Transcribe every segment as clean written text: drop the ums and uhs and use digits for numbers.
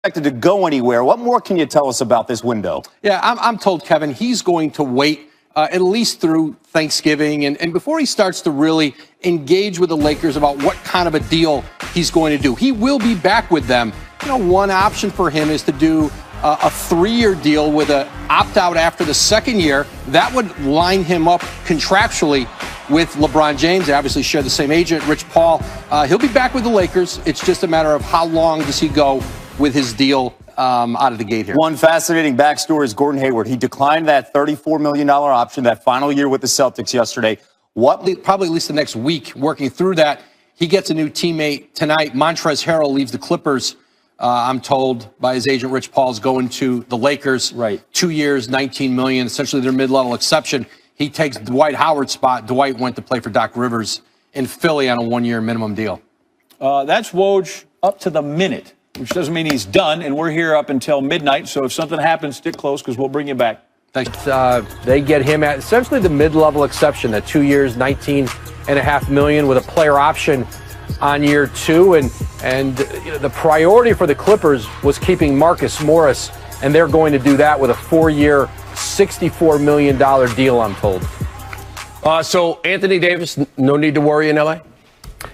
expected to go anywhere. What more can you tell us about this window? Yeah, I'm told, Kevin, he's going to wait at least through Thanksgiving and before he starts to really engage with the Lakers about what kind of a deal he's going to do. He will be back with them. One option for him is to do a 3-year deal with an opt-out after the second year. That would line him up contractually with LeBron James. They obviously share the same agent, Rich Paul. He'll be back with the Lakers. It's just a matter of how long does he go with his deal out of the gate here. One fascinating backstory is Gordon Hayward. He declined that $34 million option, that final year with the Celtics yesterday. Probably at least the next week, working through that. He gets a new teammate tonight. Montrezl Harrell leaves the Clippers. I'm told by his agent, Rich Paul's going to the Lakers. Right. 2 years, $19 million, essentially their mid-level exception. He takes Dwight Howard's spot. Dwight went to play for Doc Rivers in Philly on a 1-year minimum deal. That's Woj up to the minute, which doesn't mean he's done, and we're here up until midnight. So if something happens, stick close because we'll bring you back. Thanks. They get him at essentially the mid-level exception, at 2 years, $19.5 million with a player option on year 2. And the priority for the Clippers was keeping Marcus Morris, and they're going to do that with a 4-year, $64 million deal, I'm told. So Anthony Davis, no need to worry in L.A.?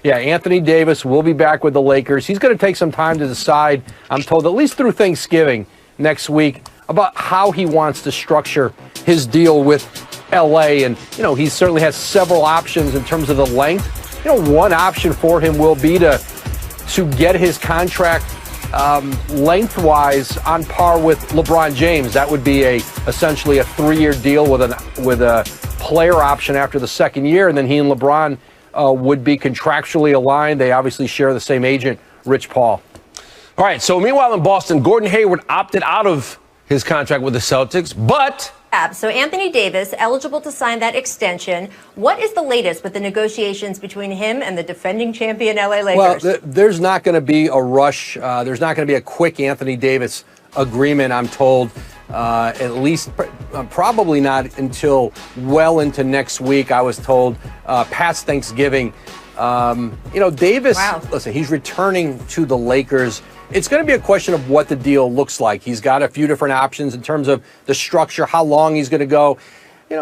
Yeah, Anthony Davis will be back with the Lakers. He's going to take some time to decide, I'm told, at least through Thanksgiving next week, about how he wants to structure his deal with L.A. And, he certainly has several options in terms of the length. One option for him will be to get his contract lengthwise on par with LeBron James. That would be essentially a 3-year deal with a player option after the second year, and then he and LeBron would be contractually aligned. They obviously share the same agent, Rich Paul. All right, so meanwhile in Boston, Gordon Hayward opted out of his contract with the Celtics, but... So Anthony Davis, eligible to sign that extension. What is the latest with the negotiations between him and the defending champion LA Lakers? Well, there's not going to be a rush. There's not going to be a quick Anthony Davis agreement, I'm told. At least probably not until well into next week, I was told, past Thanksgiving. Davis, wow. Listen, he's returning to the Lakers. It's going to be a question of what the deal looks like. He's got a few different options in terms of the structure, how long he's going to go.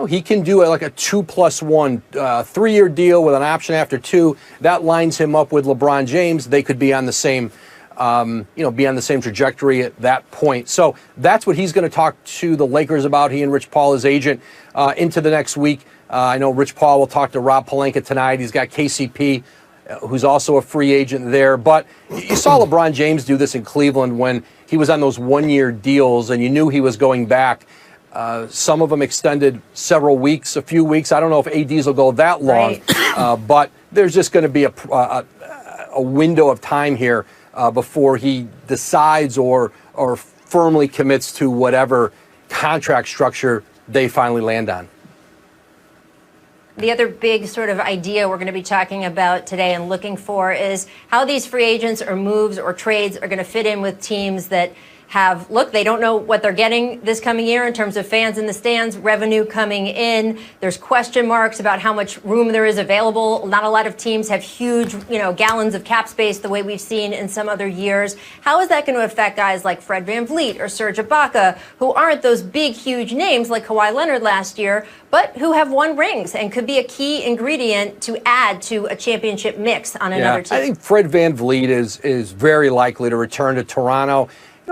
He can do like a 2+1, 3-year deal with an option after 2. That lines him up with LeBron James. They could be on the same, be on the same trajectory at that point. So that's what he's going to talk to the Lakers about. He and Rich Paul, his agent, into the next week. I know Rich Paul will talk to Rob Pelinka tonight. He's got KCP, who's also a free agent there. But you saw LeBron James do this in Cleveland when he was on those 1-year deals, and you knew he was going back. Some of them extended several weeks, a few weeks. I don't know if ADs will go that long, right. But there's just going to be a window of time here before he decides or firmly commits to whatever contract structure they finally land on. The other big sort of idea we're going to be talking about today and looking for is how these free agents or moves or trades are going to fit in with teams that they don't know what they're getting this coming year in terms of fans in the stands, revenue coming in. There's question marks about how much room there is available. Not a lot of teams have huge, gallons of cap space the way we've seen in some other years. How is that going to affect guys like Fred VanVleet or Serge Ibaka, who aren't those big, huge names like Kawhi Leonard last year, but who have won rings and could be a key ingredient to add to a championship mix on another team? I think Fred VanVleet is very likely to return to Toronto.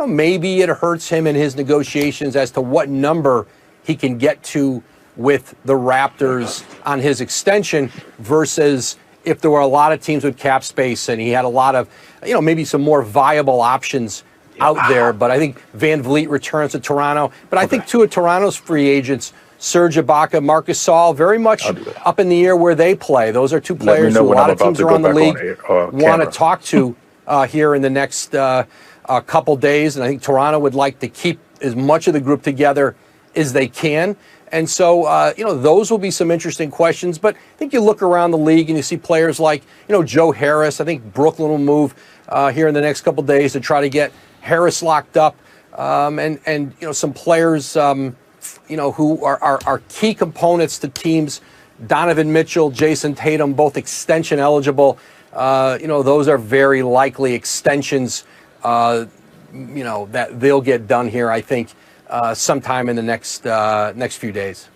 Maybe it hurts him in his negotiations as to what number he can get to with the Raptors on his extension versus if there were a lot of teams with cap space and he had a lot of, maybe some more viable options out there. But I think VanVleet returns to Toronto. But I think two of Toronto's free agents, Serge Ibaka, Marc Gasol, very much up in the air where they play. Those are two players who a lot of teams around the league want to talk to here in the next a couple days, and I think Toronto would like to keep as much of the group together as they can. And so, those will be some interesting questions. But I think you look around the league and you see players like, Joe Harris. I think Brooklyn will move here in the next couple days to try to get Harris locked up. And some players, who are key components to teams. Donovan Mitchell, Jason Tatum, both extension eligible. Those are very likely extensions that they'll get done here, I think, sometime in the next few days.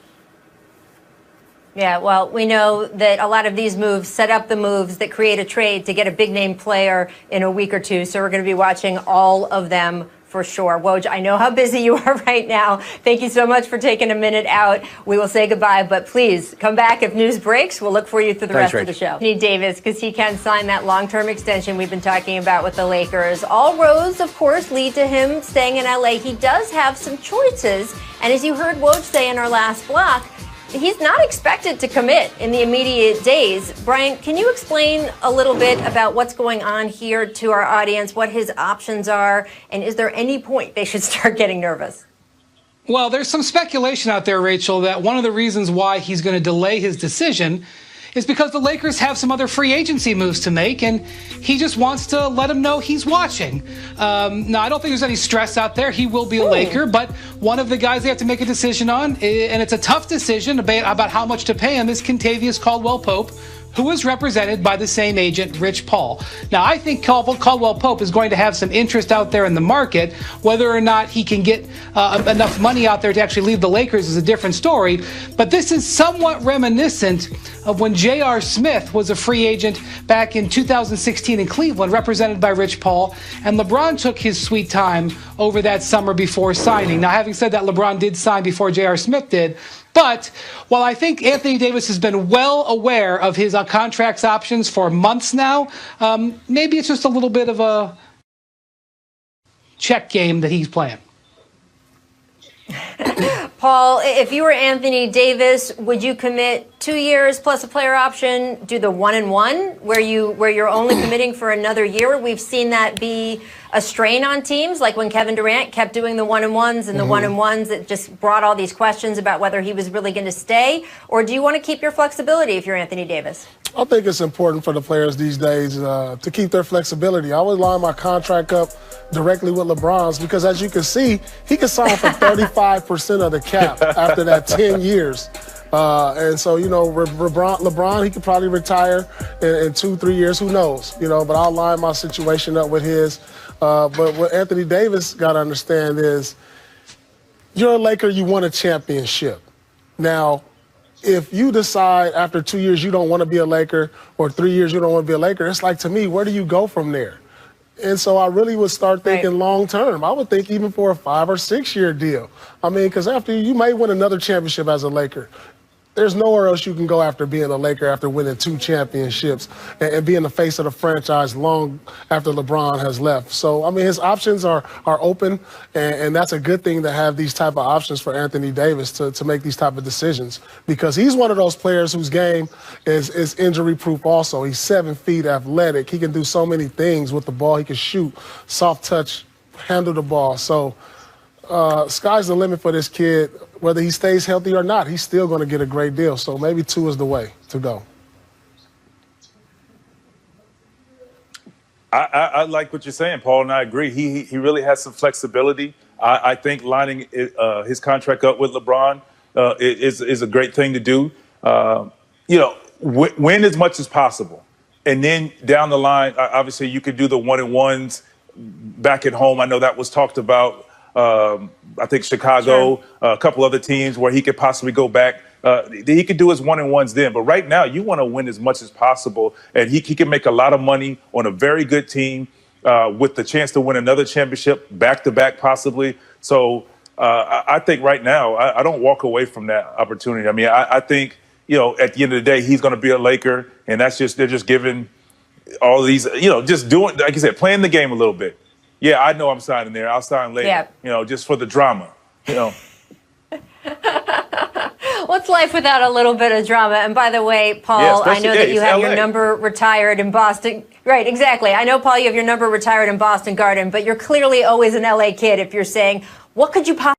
Yeah, well, we know that a lot of these moves set up the moves that create a trade to get a big-name player in a week or two. So we're going to be watching all of them for sure. Woj, I know how busy you are right now. Thank you so much for taking a minute out. We will say goodbye, but please come back if news breaks. We'll look for you through the rest of the show. Anthony Davis, because he can sign that long-term extension we've been talking about with the Lakers. All roads, of course, lead to him staying in LA. He does have some choices. And as you heard Woj say in our last block, he's not expected to commit in the immediate days. Brian, can you explain a little bit about what's going on here to our audience, what his options are, and is there any point they should start getting nervous? Well, there's some speculation out there, Rachel, that one of the reasons why he's going to delay his decision is because the Lakers have some other free agency moves to make, and he just wants to let them know he's watching. Now, I don't think there's any stress out there. He will be a Laker, but one of the guys they have to make a decision on, and it's a tough decision about how much to pay him, is Kentavious Caldwell-Pope, who is represented by the same agent, Rich Paul. Now, I think Caldwell-Pope is going to have some interest out there in the market. Whether or not he can get enough money out there to actually leave the Lakers is a different story. But this is somewhat reminiscent of when J.R. Smith was a free agent back in 2016 in Cleveland, represented by Rich Paul. And LeBron took his sweet time over that summer before signing. Now, having said that, LeBron did sign before J.R. Smith did. But while I think Anthony Davis has been well aware of his contracts options for months now, maybe it's just a little bit of a check game that he's playing. Paul, if you were Anthony Davis, would you commit 2 years plus a player option, do the 1-and-1, where you're only committing for another year? We've seen that be a strain on teams, like when Kevin Durant kept doing the 1-and-1s and the 1-and-1s that just brought all these questions about whether he was really going to stay. Or do you want to keep your flexibility if you're Anthony Davis? I think it's important for the players these days to keep their flexibility. I always line my contract up directly with LeBron's because, as you can see, he can sign for 35% of the cap after that 10 years. And so, LeBron, he could probably retire in 2-3 years. Who knows? But I'll line my situation up with his. But what Anthony Davis got to understand is you're a Laker, you won a championship. Now, if you decide after 2 years you don't want to be a Laker or 3 years you don't want to be a Laker, it's like, to me, where do you go from there? And so I really would start thinking long term. I would think even for a 5 or 6 year deal. I mean, because after you may win another championship as a Laker. There's nowhere else you can go after being a Laker after winning 2 championships and being the face of the franchise long after LeBron has left. So, I mean, his options are open, and that's a good thing to have these type of options for Anthony Davis to make these type of decisions, because he's one of those players whose game is injury-proof also. He's 7 feet, athletic. He can do so many things with the ball. He can shoot, soft touch, handle the ball. So, sky's the limit for this kid. Whether he stays healthy or not, he's still going to get a great deal. So maybe 2 is the way to go. I like what you're saying, Paul, and I agree. He really has some flexibility. I think lining his contract up with LeBron is a great thing to do. Win as much as possible. And then down the line, obviously you could do the 1-and-1s back at home. I know that was talked about. I think Chicago, a couple other teams where he could possibly go back. He could do his 1-and-1s then. But right now, you want to win as much as possible. And he can make a lot of money on a very good team with the chance to win another championship back-to-back possibly. So I think right now, I don't walk away from that opportunity. I mean, I think, at the end of the day, he's going to be a Laker. And they're just giving all these, just doing, like you said, playing the game a little bit. Yeah, I know I'm signing there. I'll sign later, just for the drama, What's life without a little bit of drama? And by the way, Paul, I know that you have your number retired in Boston. Right, exactly. I know, Paul, you have your number retired in Boston Garden, but you're clearly always an LA kid if you're saying, what could you possibly